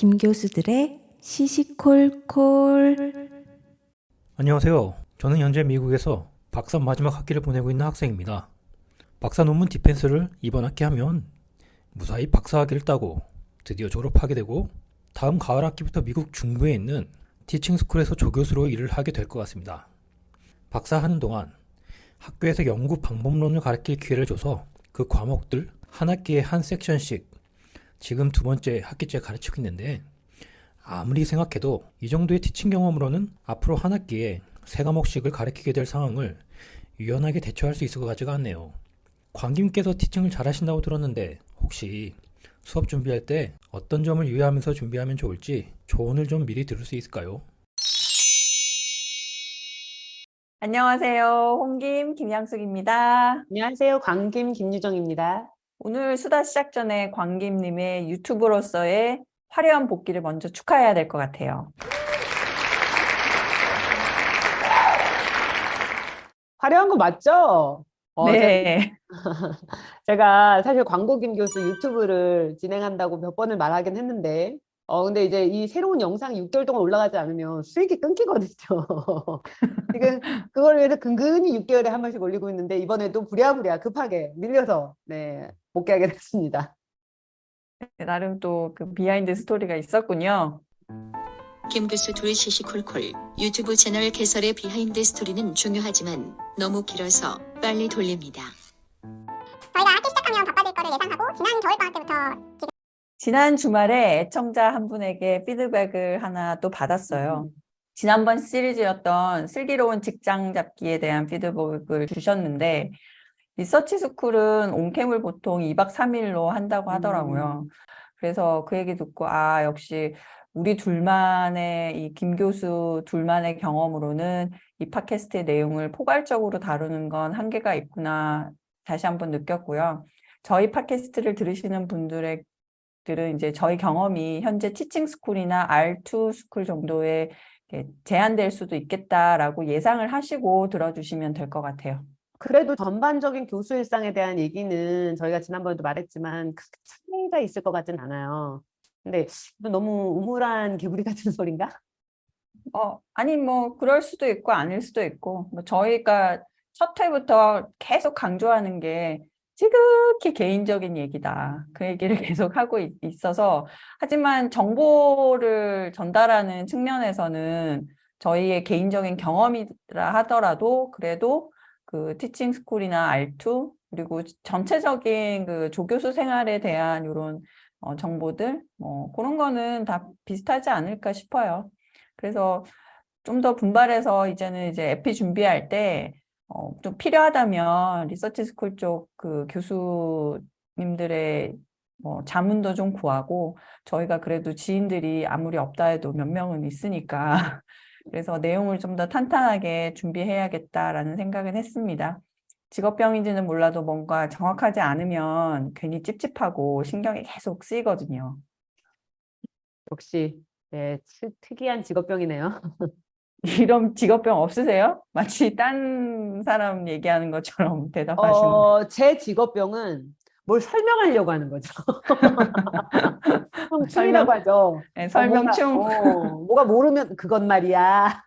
김교수들의 시시콜콜. 안녕하세요. 저는 현재 미국에서 박사 마지막 학기를 보내고 있는 학생입니다. 박사 논문 디펜스를 이번 학기 하면 무사히 박사 학위를 따고 드디어 졸업하게 되고 다음 가을 학기부터 미국 중부에 있는 티칭 스쿨에서 조교수로 일을 하게 될 것 같습니다. 박사 하는 동안 학교에서 연구 방법론을 가르칠 기회를 줘서 그 과목들 한 학기에 한 섹션씩 지금 두 번째 학기째 가르치고 있는데 아무리 생각해도 이 정도의 티칭 경험으로는 앞으로 한 학기에 세 과목씩을 가르치게 될 상황을 유연하게 대처할 수 있을 것 같지가 않네요. 광김께서 티칭을 잘하신다고 들었는데 혹시 수업 준비할 때 어떤 점을 유의하면서 준비하면 좋을지 조언을 좀 미리 들을 수 있을까요? 안녕하세요. 홍김 김양숙입니다. 안녕하세요. 광김 김유정입니다. 오늘 수다 시작 전에 광김님의 유튜브로서의 화려한 복귀를 먼저 축하해야 될 것 같아요. 화려한 거 맞죠? 네. 제가 사실 광고 김 교수 유튜브를 진행한다고 몇 번을 말하긴 했는데 근데 이제 이 새로운 영상이 6개월 동안 올라가지 않으면 수익이 끊기거든요. 지금 그걸 위해서 근근히 6개월에 한 번씩 올리고 있는데 이번에도 부랴부랴 급하게 밀려서 복귀하게 됐습니다. 나름 또 그 비하인드 스토리가 있었군요. 김 교수 둘 시시콜콜 유튜브 채널 개설의 비하인드 스토리는 중요하지만 너무 길어서 빨리 돌립니다. 저희가 학기 시작하면 바빠질 거를 예상하고 지난 겨울방학 때부터 지난 주말에 애청자 한 분에게 피드백을 하나 또 받았어요. 지난번 시리즈였던 슬기로운 직장 잡기에 대한 피드백을 주셨는데 리서치 스쿨은 온캠을 보통 2박 3일로 한다고 하더라고요. 그래서 그 얘기 듣고 역시 우리 둘만의 이 김 교수 둘만의 경험으로는 이 팟캐스트의 내용을 포괄적으로 다루는 건 한계가 있구나 다시 한번 느꼈고요. 저희 팟캐스트를 들으시는 분들은 이제 저희 경험이 현재 티칭 스쿨이나 R2 스쿨 정도에 제한될 수도 있겠다라고 예상을 하시고 들어주시면 될 것 같아요. 그래도 전반적인 교수 일상에 대한 얘기는 저희가 지난번에도 말했지만 크게 차이가 있을 것 같진 않아요. 근데 너무 우물한 개구리 같은 소린가? 아니 뭐 그럴 수도 있고 아닐 수도 있고 뭐 저희가 첫 회부터 계속 강조하는 게 지극히 개인적인 얘기다. 그 얘기를 계속 하고 있어서 하지만 정보를 전달하는 측면에서는 저희의 개인적인 경험이라 하더라도 그래도 그 티칭 스쿨이나 R2 그리고 전체적인 그 조교수 생활에 대한 이런 정보들 뭐 그런 거는 다 비슷하지 않을까 싶어요. 그래서 좀 더 분발해서 이제는 이제 에피 준비할 때 좀 필요하다면 리서치 스쿨 쪽 그 교수님들의 뭐 자문도 좀 구하고 저희가 그래도 지인들이 아무리 없다 해도 몇 명은 있으니까 그래서 내용을 좀 더 탄탄하게 준비해야겠다라는 생각은 했습니다. 직업병인지는 몰라도 뭔가 정확하지 않으면 괜히 찝찝하고 신경이 계속 쓰이거든요. 역시 특이한 직업병이네요. 이런 직업병 없으세요? 마치 딴 사람 얘기하는 것처럼 대답하시는. 제 직업병은 뭘 설명하려고 하는 거죠. 설명, 춤이라고 하죠. 네, 설명충. 뭐가 모르면 그건 말이야.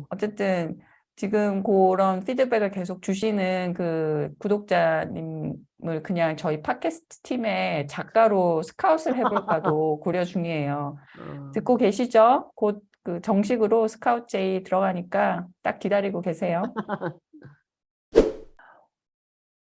어쨌든 지금 그런 피드백을 계속 주시는 그 구독자님을 그냥 저희 팟캐스트 팀의 작가로 스카웃을 해볼까도 고려 중이에요. 듣고 계시죠? 곧 그 정식으로 스카웃 제이 들어가니까 딱 기다리고 계세요.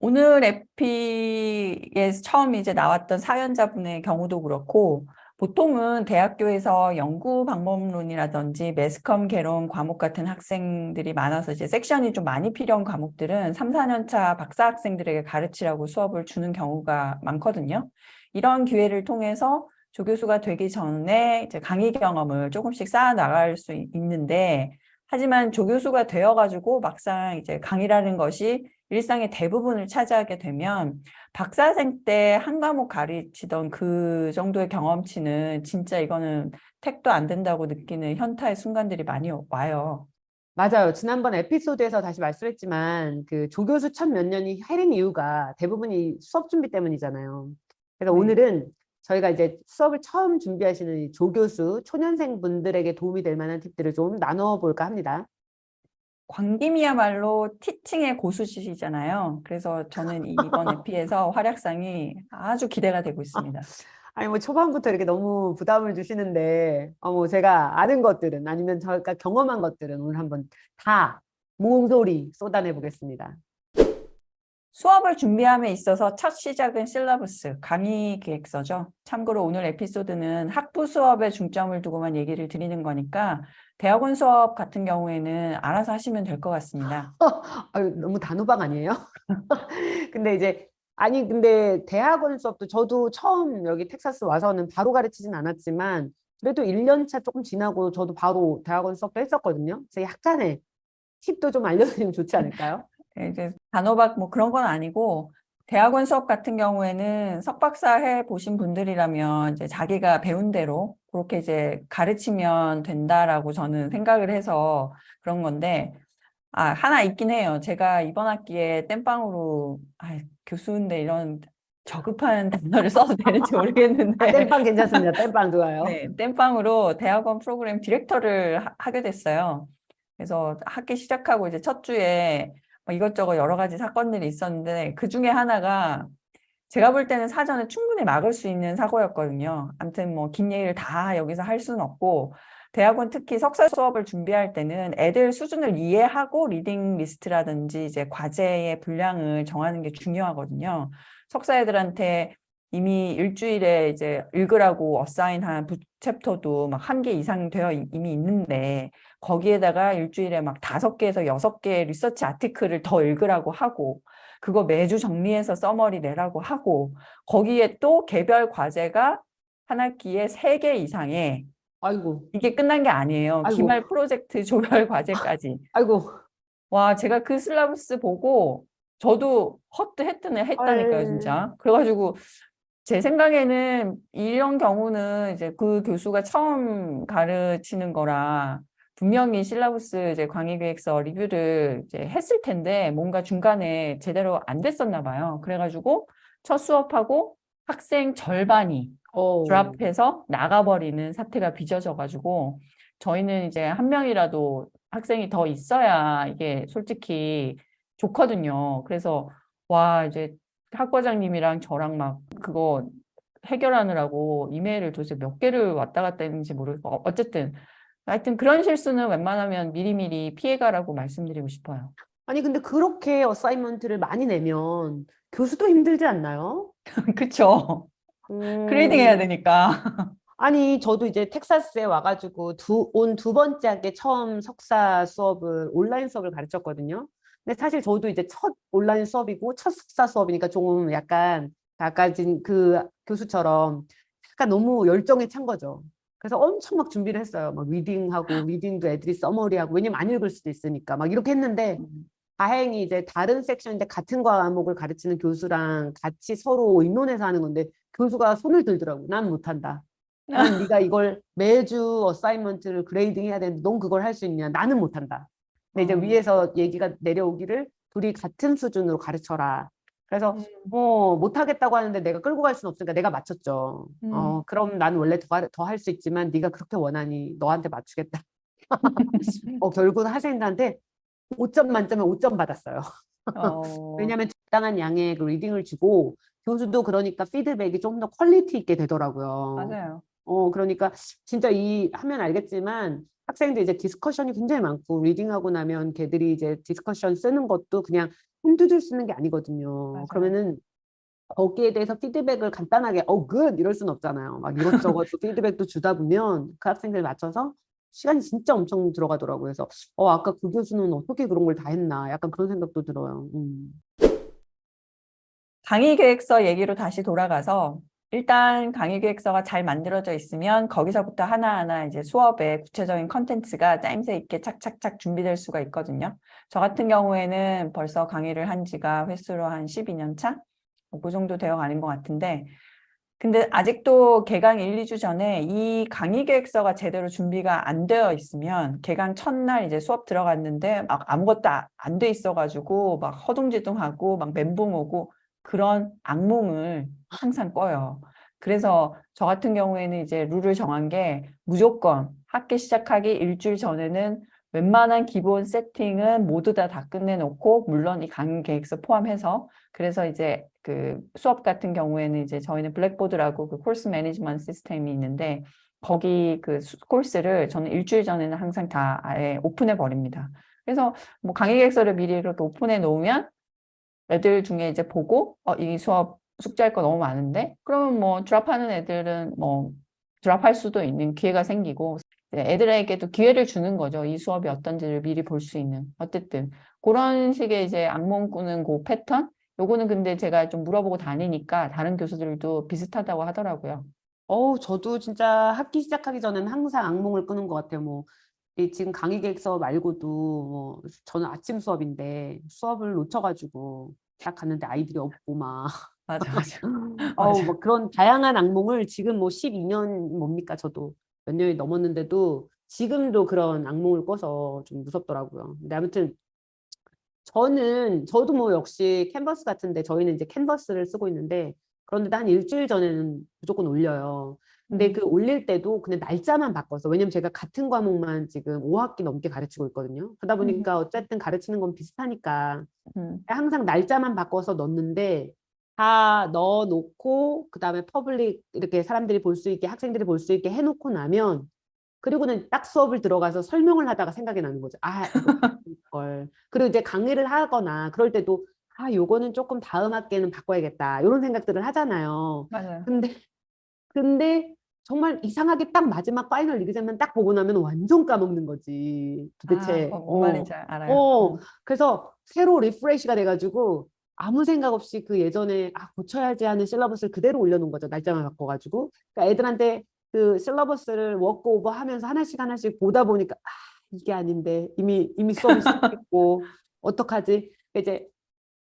오늘 에피에서 처음 이제 나왔던 사연자분의 경우도 그렇고 보통은 대학교에서 연구 방법론이라든지 매스컴 개론 과목 같은 학생들이 많아서 이제 섹션이 좀 많이 필요한 과목들은 3, 4년차 박사 학생들에게 가르치라고 수업을 주는 경우가 많거든요. 이런 기회를 통해서 조교수가 되기 전에 이제 강의 경험을 조금씩 쌓아 나갈 수 있는데 하지만 조교수가 되어가지고 막상 이제 강의라는 것이 일상의 대부분을 차지하게 되면 박사생 때 한 과목 가르치던 그 정도의 경험치는 진짜 이거는 택도 안 된다고 느끼는 현타의 순간들이 많이 와요. 맞아요. 지난번 에피소드에서 다시 말씀했지만 그 조교수 첫 몇 년이 헬인 이유가 대부분이 수업 준비 때문이잖아요. 그래서 네. 오늘은 저희가 이제 수업을 처음 준비하시는 이 조교수, 초년생 분들에게 도움이 될 만한 팁들을 좀 나눠볼까 합니다. 광김이야말로 티칭의 고수시잖아요. 그래서 저는 이번 에피에서 활약상이 아주 기대가 되고 있습니다. 아니 뭐 초반부터 이렇게 너무 부담을 주시는데 뭐 제가 아는 것들은 아니면 저희가 경험한 것들은 오늘 한번 다 몽솔이 쏟아내 보겠습니다. 수업을 준비함에 있어서 첫 시작은 실러버스, 강의 기획서죠. 참고로 오늘 에피소드는 학부 수업에 중점을 두고만 얘기를 드리는 거니까 대학원 수업 같은 경우에는 알아서 하시면 될 것 같습니다. 아유, 너무 단호박 아니에요? 근데 이제 아니 근데 대학원 수업도 저도 처음 여기 텍사스 와서는 바로 가르치진 않았지만 그래도 1년 차 조금 지나고 저도 바로 대학원 수업도 했었거든요. 그래서 약간의 팁도 좀 알려드리면 좋지 않을까요? 이제 단호박 뭐 그런 건 아니고 대학원 수업 같은 경우에는 석박사 해 보신 분들이라면 이제 자기가 배운 대로 그렇게 이제 가르치면 된다라고 저는 생각을 해서 그런 건데 하나 있긴 해요. 제가 이번 학기에 땜빵으로 교수인데 이런 저급한 단어를 써도 되는지 모르겠는데 땜빵 괜찮습니다. 땜빵 좋아요. 네, 땜빵으로 대학원 프로그램 디렉터를 하게 됐어요. 그래서 학기 시작하고 이제 첫 주에 뭐 이것저것 여러 가지 사건들이 있었는데 그 중에 하나가 제가 볼 때는 사전에 충분히 막을 수 있는 사고였거든요. 아무튼 뭐 긴 얘기를 다 여기서 할 수는 없고 대학원 특히 석사 수업을 준비할 때는 애들 수준을 이해하고 리딩 리스트라든지 이제 과제의 분량을 정하는 게 중요하거든요. 석사 애들한테 이미 일주일에 이제 읽으라고 어사인한 챕터도 막 1개 이상 되어 이미 있는데 거기에다가 일주일에 막 5개에서 6개의 리서치 아티클을 더 읽으라고 하고 그거 매주 정리해서 서머리 내라고 하고 거기에 또 개별 과제가 한 학기에 3개 이상의 아이고, 이게 끝난 게 아니에요. 아이고. 기말 프로젝트 조별 과제까지. 아이고. 와, 제가 그 슬라브스 보고 저도 했다니까요, 진짜. 그래가지고 제 생각에는 이런 경우는 이제 그 교수가 처음 가르치는 거라 분명히 실라부스 이제 강의계획서 리뷰를 이제 했을 텐데 뭔가 중간에 제대로 안 됐었나 봐요. 그래가지고 첫 수업하고 학생 절반이 드랍해서 나가버리는 사태가 빚어져가지고 저희는 이제 한 명이라도 학생이 더 있어야 이게 솔직히 좋거든요. 그래서 와 이제 학과장님이랑 저랑 막 그거 해결하느라고 이메일을 도대체 몇 개를 왔다 갔다 했는지 모르겠고 어쨌든 하여튼 그런 실수는 웬만하면 미리미리 피해가라고 말씀드리고 싶어요. 아니 근데 그렇게 어사이먼트를 많이 내면 교수도 힘들지 않나요? 그쵸. 그레이딩 해야 되니까. 아니 저도 이제 텍사스에 와가지고 온 2번째 학기에 처음 석사 수업을 온라인 수업을 가르쳤거든요. 근데 사실 저도 이제 첫 온라인 수업이고 첫 석사 수업이니까 좀 약간 아까 그 교수처럼 약간 너무 열정에 찬 거죠. 그래서 엄청 막 준비를 했어요. 막 리딩하고 리딩도 애들이 서머리하고 왜냐면 안 읽을 수도 있으니까 막 이렇게 했는데 다행히 이제 다른 섹션인데 같은 과목을 가르치는 교수랑 같이 서로 의논해서 하는 건데 교수가 손을 들더라고. 난 못한다. 난 네가 이걸 매주 어사이먼트를 그레이딩 해야 되는데 넌 그걸 할 수 있냐? 나는 못한다. 근데 이제 위에서 얘기가 내려오기를 둘이 같은 수준으로 가르쳐라. 그래서 못하겠다고 하는데 내가 끌고 갈 수는 없으니까 내가 맞췄죠. 그럼 난 원래 더 할 수 있지만 네가 그렇게 원하니 너한테 맞추겠다. 결국 학생들한테 5점 만점에 5점 받았어요. 왜냐하면 적당한 양의 그 리딩을 주고 교수도 그러니까 피드백이 좀 더 퀄리티 있게 되더라고요. 맞아요. 그러니까 진짜 하면 알겠지만 학생들 이제 디스커션이 굉장히 많고 리딩하고 나면 걔들이 이제 디스커션 쓰는 것도 그냥 한두 줄 쓰는 게 아니거든요. 맞아요. 그러면은 거기에 대해서 피드백을 간단하게 good 이럴 수는 없잖아요. 막 이것저것 피드백도 주다 보면 그 학생들 맞춰서 시간이 진짜 엄청 들어가더라고요. 그래서 아까 그 교수는 어떻게 그런 걸 다 했나 약간 그런 생각도 들어요. 강의 계획서 얘기로 다시 돌아가서 일단 강의 계획서가 잘 만들어져 있으면 거기서부터 하나하나 이제 수업에 구체적인 컨텐츠가 짜임새 있게 착착착 준비될 수가 있거든요. 저 같은 경우에는 벌써 강의를 한 지가 횟수로 한 12년 차? 그 정도 되어 가는 것 같은데 근데 아직도 개강 1, 2주 전에 이 강의 계획서가 제대로 준비가 안 되어 있으면 개강 첫날 이제 수업 들어갔는데 막 아무것도 안 돼 있어가지고 막 허둥지둥하고 막 멘붕 오고 그런 악몽을 항상 꿔요. 그래서 저 같은 경우에는 이제 룰을 정한 게 무조건 학기 시작하기 일주일 전에는 웬만한 기본 세팅은 모두 다 끝내놓고, 물론 이 강의 계획서 포함해서. 그래서 이제 그 수업 같은 경우에는 이제 저희는 블랙보드라고 그 코र्스 매니지먼트 시스템이 있는데, 거기 그 코र्스를 저는 일주일 전에는 항상 다 아예 오픈해 버립니다. 그래서 뭐 강의 계획서를 미리 그렇게 오픈해 놓으면 애들 중에 이제 보고 이 수업 숙제할 거 너무 많은데, 그러면 뭐 드랍하는 애들은 뭐 드랍할 수도 있는 기회가 생기고, 애들에게도 기회를 주는 거죠. 이 수업이 어떤지를 미리 볼 수 있는. 어쨌든 그런 식의 이제 악몽 꾸는 그 패턴, 요거는 근데 제가 좀 물어보고 다니니까 다른 교수들도 비슷하다고 하더라고요. 저도 진짜 학기 시작하기 전에는 항상 악몽을 꾸는 것 같아요. 뭐, 이 지금 강의 계획서 말고도, 뭐, 저는 아침 수업인데, 수업을 놓쳐가지고, 딱 갔는데 아이들이 없고, 막, 맞아, 맞아. 맞아. 뭐 그런 다양한 악몽을 지금 뭐 12년 뭡니까? 저도 몇 년이 넘었는데도 지금도 그런 악몽을 꿔서 좀 무섭더라고요. 근데 아무튼, 저도 뭐 역시 캔버스 같은데 저희는 이제 캔버스를 쓰고 있는데 그런데 한 일주일 전에는 무조건 올려요. 근데 그 올릴 때도 그냥 날짜만 바꿔서 왜냐면 제가 같은 과목만 지금 5학기 넘게 가르치고 있거든요. 그러다 보니까 어쨌든 가르치는 건 비슷하니까 항상 날짜만 바꿔서 넣는데 다 넣어놓고 그다음에 퍼블릭 이렇게 사람들이 볼 수 있게 학생들이 볼 수 있게 해놓고 나면 그리고는 딱 수업을 들어가서 설명을 하다가 생각이 나는 거죠. 이걸. 그리고 이제 강의를 하거나 그럴 때도 요거는 조금 다음 학기에는 바꿔야겠다. 이런 생각들을 하잖아요. 맞아요. 근데 정말 이상하게 딱 마지막 파이널 리그전만 딱 보고 나면 완전 까먹는 거지. 도대체. 뭔 말인지 알아요. 그래서 새로 리프레시가 돼가지고 아무 생각 없이 그 예전에 고쳐야지 하는 실러버스를 그대로 올려놓은 거죠. 날짜만 바꿔가지고. 그러니까 애들한테 그 실러버스를 워크오버 하면서 하나씩 보다 보니까 이게 아닌데 이미 수업이 시작했고 어떡하지? 이제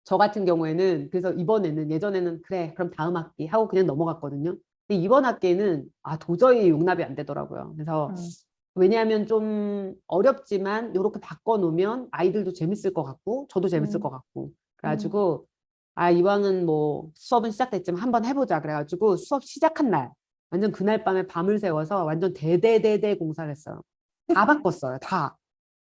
저 같은 경우에는 그래서 이번에는 예전에는 그래 그럼 다음 학기 하고 그냥 넘어갔거든요. 근데 이번 학기에는 도저히 용납이 안 되더라고요. 그래서 왜냐하면 좀 어렵지만 이렇게 바꿔놓으면 아이들도 재밌을 것 같고 저도 재밌을 것 같고 그래가지고 이왕은 뭐 수업은 시작됐지만 한번 해보자 그래가지고 수업 시작한 날 완전 그날 밤에 밤을 새워서 완전 대대대대 공사를 했어요. 다 바꿨어요. 다.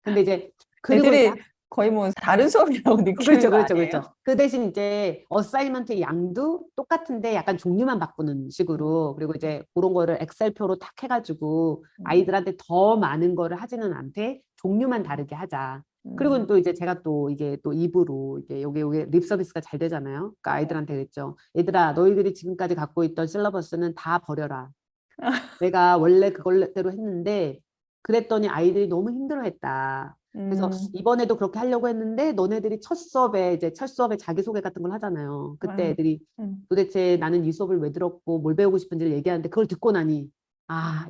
근데 이제 그리고 이제 애들이 거의 뭐 다른 수업이라고 느끼는 거 아니에요? 그 대신 이제 어사이먼트 양도 똑같은데 약간 종류만 바꾸는 식으로 그리고 이제 그런 거를 엑셀표로 탁 해가지고 아이들한테 더 많은 거를 하지는 않되 종류만 다르게 하자. 그리고 또 이제 제가 또 이게 또 입으로 이게 요게 립 서비스가 잘 되잖아요. 그러니까 아이들한테 그랬죠. 얘들아 너희들이 지금까지 갖고 있던 실러버스는 다 버려라. 내가 원래 그걸대로 했는데 그랬더니 아이들이 너무 힘들어했다. 그래서 이번에도 그렇게 하려고 했는데 너네들이 첫 수업에 자기소개 같은 걸 하잖아요. 그때 애들이 도대체 나는 이 수업을 왜 들었고 뭘 배우고 싶은지를 얘기하는데 그걸 듣고 나니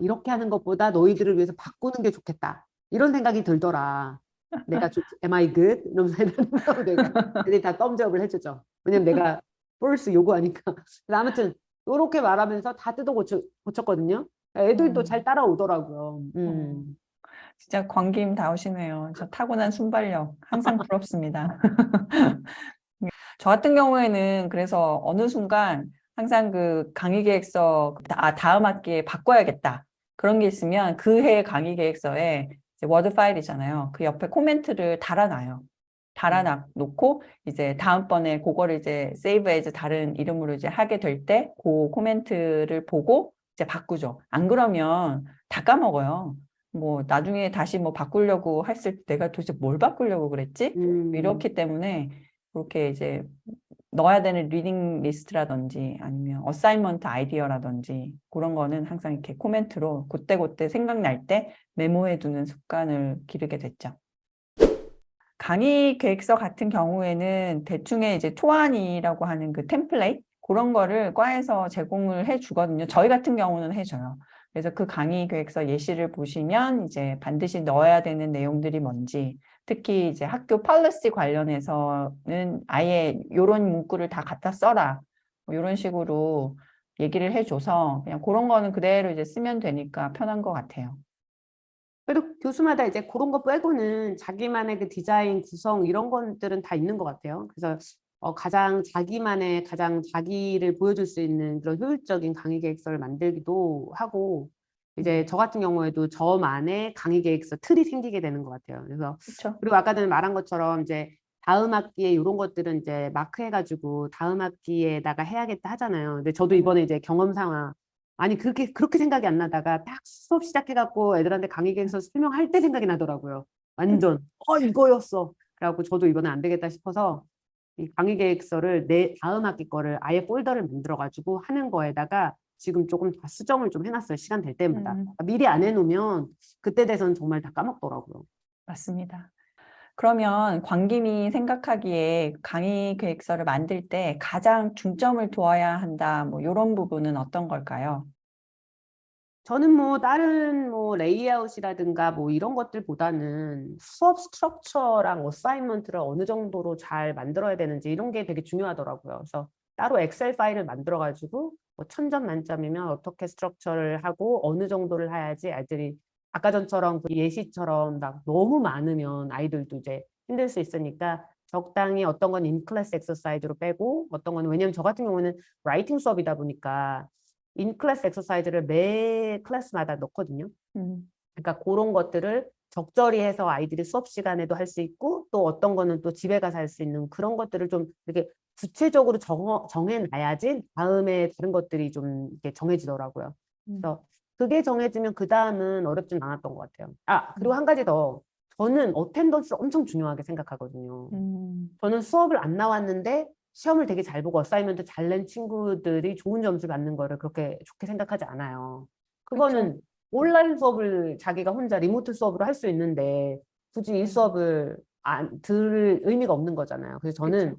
이렇게 하는 것보다 너희들을 위해서 바꾸는 게 좋겠다. 이런 생각이 들더라. 내가 am I good? 이러면서 애들이 다 덤즈업을 해주죠. 왜냐면 내가 force 요구하니까. 아무튼 이렇게 말하면서 다 뜯어 고쳤거든요. 애들도 잘 따라오더라고요. 진짜 광김다우시네요. 저 타고난 순발력 항상 부럽습니다. 저 같은 경우에는 그래서 어느 순간 항상 그 강의 계획서 다음 학기에 바꿔야겠다 그런 게 있으면 그 해 강의 계획서에 이제 워드 파일이잖아요. 그 옆에 코멘트를 달아놓고 이제 다음번에 그거를 이제 save as 다른 이름으로 이제 하게 될 때 그 코멘트를 보고 이제 바꾸죠. 안 그러면 다 까먹어요. 뭐 나중에 다시 뭐 바꾸려고 했을 때 내가 도대체 뭘 바꾸려고 그랬지? 이렇기 때문에 그렇게 이제 넣어야 되는 리딩 리스트라든지 아니면 어사이먼트 아이디어라든지 그런 거는 항상 이렇게 코멘트로 그때그때 생각날 때 메모해 두는 습관을 기르게 됐죠. 강의 계획서 같은 경우에는 대충의 이제 토안이라고 하는 그 템플레이트 그런 거를 과에서 제공을 해 주거든요. 저희 같은 경우는 해줘요. 그래서 그 강의 계획서 예시를 보시면 이제 반드시 넣어야 되는 내용들이 뭔지, 특히 이제 학교 폴리시 관련해서는 아예 이런 문구를 다 갖다 써라. 뭐 이런 식으로 얘기를 해줘서 그냥 그런 거는 그대로 이제 쓰면 되니까 편한 것 같아요. 그래도 교수마다 이제 그런 거 빼고는 자기만의 그 디자인 구성 이런 것들은 다 있는 것 같아요. 그래서 가장 자기만의 가장 자기를 보여줄 수 있는 그런 효율적인 강의 계획서를 만들기도 하고 이제 저 같은 경우에도 저만의 강의 계획서 틀이 생기게 되는 것 같아요. 그래서 그렇죠. 그리고 아까 전에 말한 것처럼 이제 다음 학기에 이런 것들은 이제 마크해가지고 다음 학기에다가 해야겠다 하잖아요. 근데 저도 이번에 이제 경험상으로 아니 그렇게 생각이 안 나다가 딱 수업 시작해갖고 애들한테 강의 계획서 설명할 때 생각이 나더라고요. 완전 이거였어. 그래갖고 저도 이번에 안 되겠다 싶어서 이 강의 계획서를 내 다음 학기 거를 아예 폴더를 만들어가지고 하는 거에다가 지금 조금 다 수정을 좀 해놨어요. 시간 될 때마다. 미리 안 해놓으면 그때 돼서는 정말 다 까먹더라고요. 맞습니다. 그러면 광김이 생각하기에 강의 계획서를 만들 때 가장 중점을 두어야 한다, 뭐 이런 부분은 어떤 걸까요? 저는 뭐 다른 뭐 레이아웃이라든가 뭐 이런 것들보다는 수업 스트럭처랑 어사이먼트를 어느 정도로 잘 만들어야 되는지 이런 게 되게 중요하더라고요. 그래서 따로 엑셀 파일을 만들어 가지고 뭐 1000점 만점이면 어떻게 스트럭처를 하고 어느 정도를 해야지 아이들이 아까 전처럼 그 예시처럼 막 너무 많으면 아이들도 이제 힘들 수 있으니까 적당히 어떤 건 인클래스 엑서사이즈로 빼고 어떤 건 왜냐면 저 같은 경우는 라이팅 수업이다 보니까 인클래스 엑서사이즈를 매 클래스마다 넣거든요. 그러니까 그런 것들을 적절히 해서 아이들이 수업 시간에도 할 수 있고 또 어떤 거는 또 집에 가서 할 수 있는 그런 것들을 좀 이렇게 구체적으로 정해놔야지 다음에 다른 것들이 좀 이렇게 정해지더라고요. 그래서 그게 정해지면 그 다음은 어렵진 않았던 것 같아요. 그리고 한 가지 더. 저는 어텐던스를 엄청 중요하게 생각하거든요. 저는 수업을 안 나왔는데 시험을 되게 잘 보고 어사이먼트 잘 낸 친구들이 좋은 점수를 받는 거를 그렇게 좋게 생각하지 않아요. 그거는 온라인 수업을 자기가 혼자 리모트 수업으로 할 수 있는데 굳이 이 수업을 들을 의미가 없는 거잖아요. 그래서 저는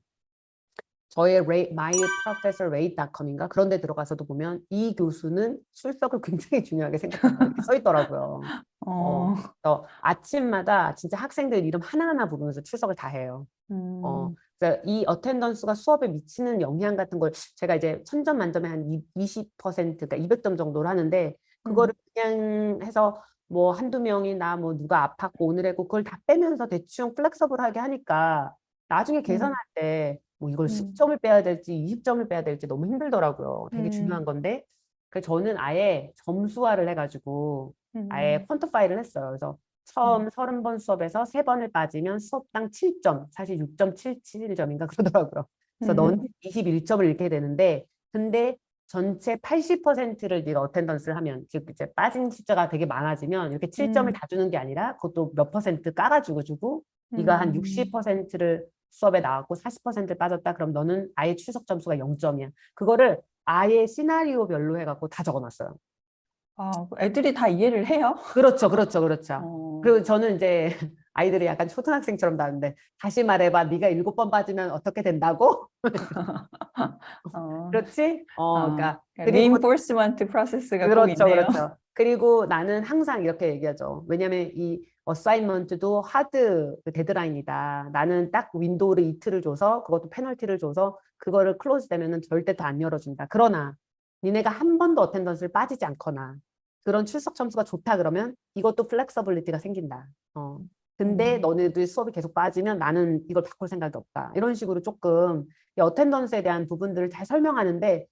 저의 myprofessorrate.com인가 그런 데 들어가서도 보면 이 교수는 출석을 굉장히 중요하게 생각한다 이렇게 써 있더라고요. 그래서 아침마다 진짜 학생들 이름 하나하나 부르면서 출석을 다 해요. 그래서 이 어텐던스가 수업에 미치는 영향 같은 걸 제가 이제 1000점 만점에 한 20%, 그러니까 200점 정도를 하는데 그거를 그냥 해서 뭐 한두 명이나 뭐 누가 아팠고 오늘 했고 그걸 다 빼면서 대충 플렉서블하게 하니까 나중에 계산할 때 뭐 이걸 10점을 빼야 될지 20점을 빼야 될지 너무 힘들더라고요. 되게 중요한 건데 그래서 저는 아예 점수화를 해가지고 아예 퀀터파이를 했어요. 그래서 처음 30번 수업에서 3번을 빠지면 수업당 7점, 사실 6.77점인가 그러더라고요. 그래서 너는 21점을 잃게 되는데, 근데 전체 80%를 네가 어텐던스를 하면, 즉 이제 빠진 숫자가 되게 많아지면 이렇게 7점을 다 주는 게 아니라 그것도 몇 퍼센트 깔아주고 주고, 네가 한 60%를 수업에 나왔고 40% 빠졌다. 그럼 너는 아예 출석 점수가 0점이야. 그거를 아예 시나리오별로 해갖고 다 적어놨어요. 애들이 다 이해를 해요? 그렇죠. 그리고 저는 이제 아이들이 약간 초등학생처럼 나는데 다시 말해봐, 네가 7번 빠지면 어떻게 된다고? 그렇지? 그러니까 그리고 reinforcement 프로세스가 꼭 있네요. 그리고 나는 항상 이렇게 얘기하죠. 왜냐면 이 어사이먼트도 하드 데드라인이다. 나는 딱 윈도우를 이틀을 줘서 그것도 페널티를 줘서 그거를 클로즈 되면은 절대 다 안 열어준다. 그러나 니네가 한 번도 어텐던스를 빠지지 않거나 그런 출석 점수가 좋다 그러면 이것도 플렉서블리티가 생긴다. 근데 너네들 수업이 계속 빠지면 나는 이걸 바꿀 생각이 없다. 이런 식으로 조금 이 어텐던스에 대한 부분들을 잘 설명하는데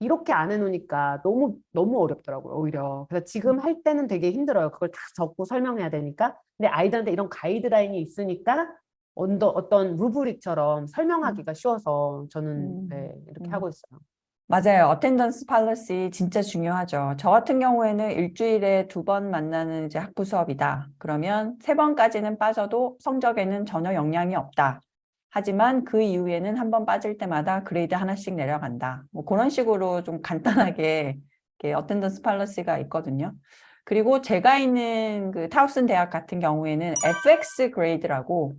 이렇게 안 해놓으니까 너무 어렵더라고요, 오히려. 그래서 지금 할 때는 되게 힘들어요. 그걸 다 적고 설명해야 되니까. 근데 아이들한테 이런 가이드라인이 있으니까 어떤 루브릭처럼 설명하기가 쉬워서 저는 이렇게 하고 있어요. 맞아요. 어텐던스 팔러시 진짜 중요하죠. 저 같은 경우에는 일주일에 2번 만나는 이제 학부 수업이다. 그러면 3번까지는 빠져도 성적에는 전혀 영향이 없다. 하지만 그 이후에는 한 번 빠질 때마다 그레이드 하나씩 내려간다. 뭐 그런 식으로 좀 간단하게 어텐던스 팔러시가 있거든요. 그리고 제가 있는 그 타우슨 대학 같은 경우에는 FX 그레이드라고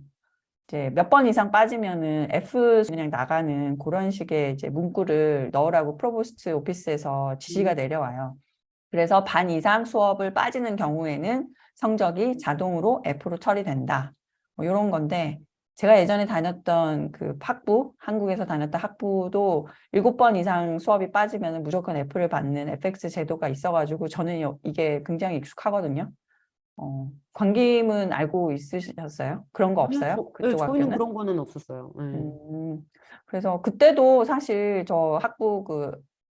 이제 몇 번 이상 빠지면은 F 그냥 나가는 그런 식의 이제 문구를 넣으라고 프로보스트 오피스에서 지시가 내려와요. 그래서 반 이상 수업을 빠지는 경우에는 성적이 자동으로 F로 처리된다. 뭐 이런 건데 제가 예전에 다녔던 그 학부, 한국에서 다녔던 학부도 7번 이상 수업이 빠지면 무조건 F를 받는 FX 제도가 있어가지고 저는 이게 굉장히 익숙하거든요. 광김은 알고 있으셨어요? 그런 거 아니요, 없어요? 네, 그쪽 저희는 학교는? 그런 거는 없었어요. 네. 그래서 그때도 사실 저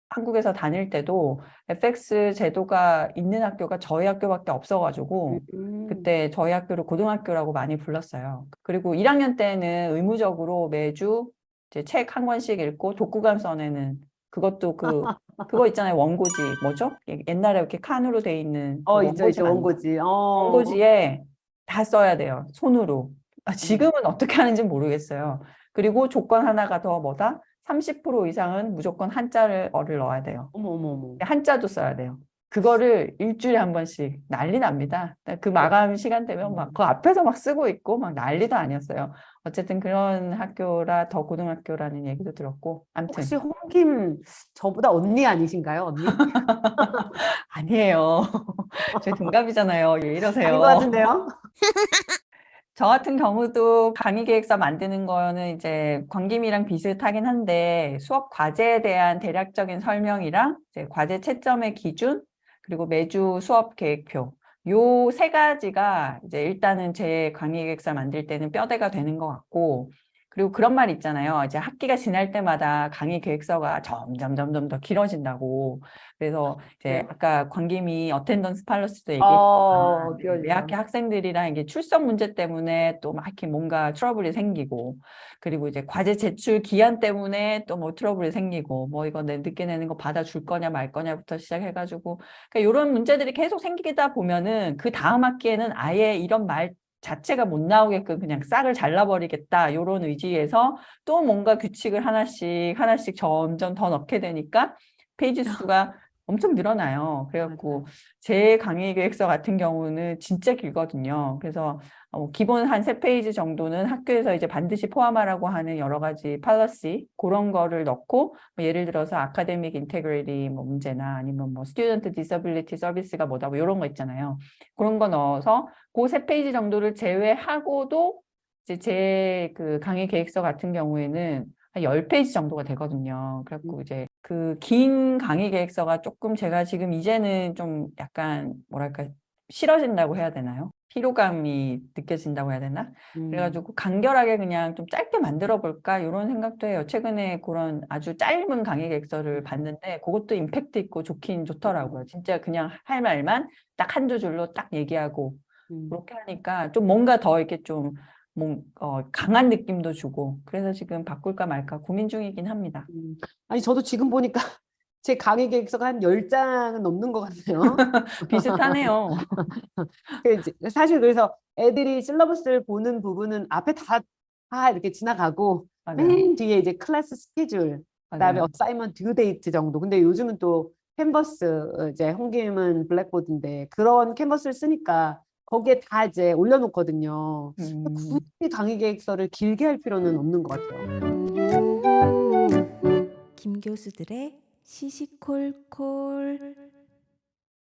한국에서 다닐 때도 FX 제도가 있는 학교가 저희 학교밖에 없어가지고 그때 저희 학교를 고등학교라고 많이 불렀어요. 그리고 1학년 때는 의무적으로 매주 이제 책 한 권씩 읽고 독후감 써내는 그것도 그거 있잖아요. 원고지 뭐죠? 옛날에 이렇게 칸으로 돼 있는 그 있죠, 원고지 맞나? 원고지. 원고지에 다 써야 돼요. 손으로. 음. 지금은 어떻게 하는지 모르겠어요. 그리고 조건 하나가 더 뭐다? 30% 이상은 무조건 한자를 넣어야 돼요. 어머. 한자도 써야 돼요. 그거를 일주일에 한 번씩 난리 납니다. 그 마감 시간 되면 막 그 앞에서 막 쓰고 있고 막 난리도 아니었어요. 어쨌든 그런 학교라 더 고등학교라는 얘기도 들었고, 암튼 혹시 홍김 저보다 언니 아니신가요, 언니? 아니에요. 제 동갑이잖아요. 왜 아닌 것 이러세요? 같은데요? 저 같은 경우도 강의 계획서 만드는 거는 이제 광김이랑 비슷하긴 한데 수업 과제에 대한 대략적인 설명이랑 이제 과제 채점의 기준 그리고 매주 수업 계획표 요 세 가지가 이제 일단은 제 강의 계획서 만들 때는 뼈대가 되는 것 같고 그리고 그런 말 있잖아요. 이제 학기가 지날 때마다 강의 계획서가 점점 더 길어진다고. 그래서 이제 네. 아까 광김이 어텐던스 팔러스도 얘기했지만 내 길어지죠. 학기 학생들이랑 이게 출석 문제 때문에 또 막 이렇게 뭔가 트러블이 생기고 그리고 이제 과제 제출 기한 때문에 또 뭐 트러블이 생기고 뭐 이거 늦게 내는 거 받아줄 거냐 말 거냐부터 시작해가지고 그러니까 이런 문제들이 계속 생기다 보면은 그 다음 학기에는 아예 이런 말 자체가 못 나오게끔 그냥 싹을 잘라버리겠다 이런 의지에서 또 뭔가 규칙을 하나씩 점점 더 넣게 되니까 페이지 수가 엄청 늘어나요. 그래갖고 제 강의 계획서 같은 경우는 진짜 길거든요. 그래서 기본 한 3페이지 정도는 학교에서 이제 반드시 포함하라고 하는 여러 가지 policy 그런 거를 넣고 뭐 예를 들어서 아카데믹 인테그리티 뭐 문제나 아니면 뭐 스튜던트 디서빌리티 서비스가 뭐다 뭐 이런 거 있잖아요. 그런 거 넣어서 그 3페이지 정도를 제외하고도 이제 제 그 강의 계획서 같은 경우에는 한 10페이지 정도가 되거든요. 그래갖고 이제 그 긴 강의 계획서가 조금 제가 지금 이제는 좀 약간 뭐랄까 싫어진다고 해야 되나요? 피로감이 느껴진다고 해야 되나? 그래가지고 간결하게 그냥 좀 짧게 만들어 볼까 이런 생각도 해요. 최근에 그런 아주 짧은 강의 계획서를 봤는데 그것도 임팩트 있고 좋긴 좋더라고요. 진짜 그냥 할 말만 딱 한두 줄로 딱 얘기하고 그렇게 하니까 좀 뭔가 더 이렇게 좀 강한 느낌도 주고 그래서 지금 바꿀까 말까 고민 중이긴 합니다. 아니, 저도 지금 보니까 제 강의 계획서가 한 10장은 넘는 것 같네요. 비슷하네요. 사실 그래서 애들이 실러버스를 보는 부분은 앞에 다 이렇게 지나가고 맞아요. 맨 뒤에 이제 클래스 스케줄, 그다음에 맞아요. 어사이먼트 듀 데이트 정도. 근데 요즘은 또 캔버스, 이제 홍김은 블랙보드인데 그런 캔버스를 쓰니까 거기에 다 이제 올려놓거든요. 굳이 강의 계획서를 길게 할 필요는 없는 것 같아요. 김 교수들의 시시콜콜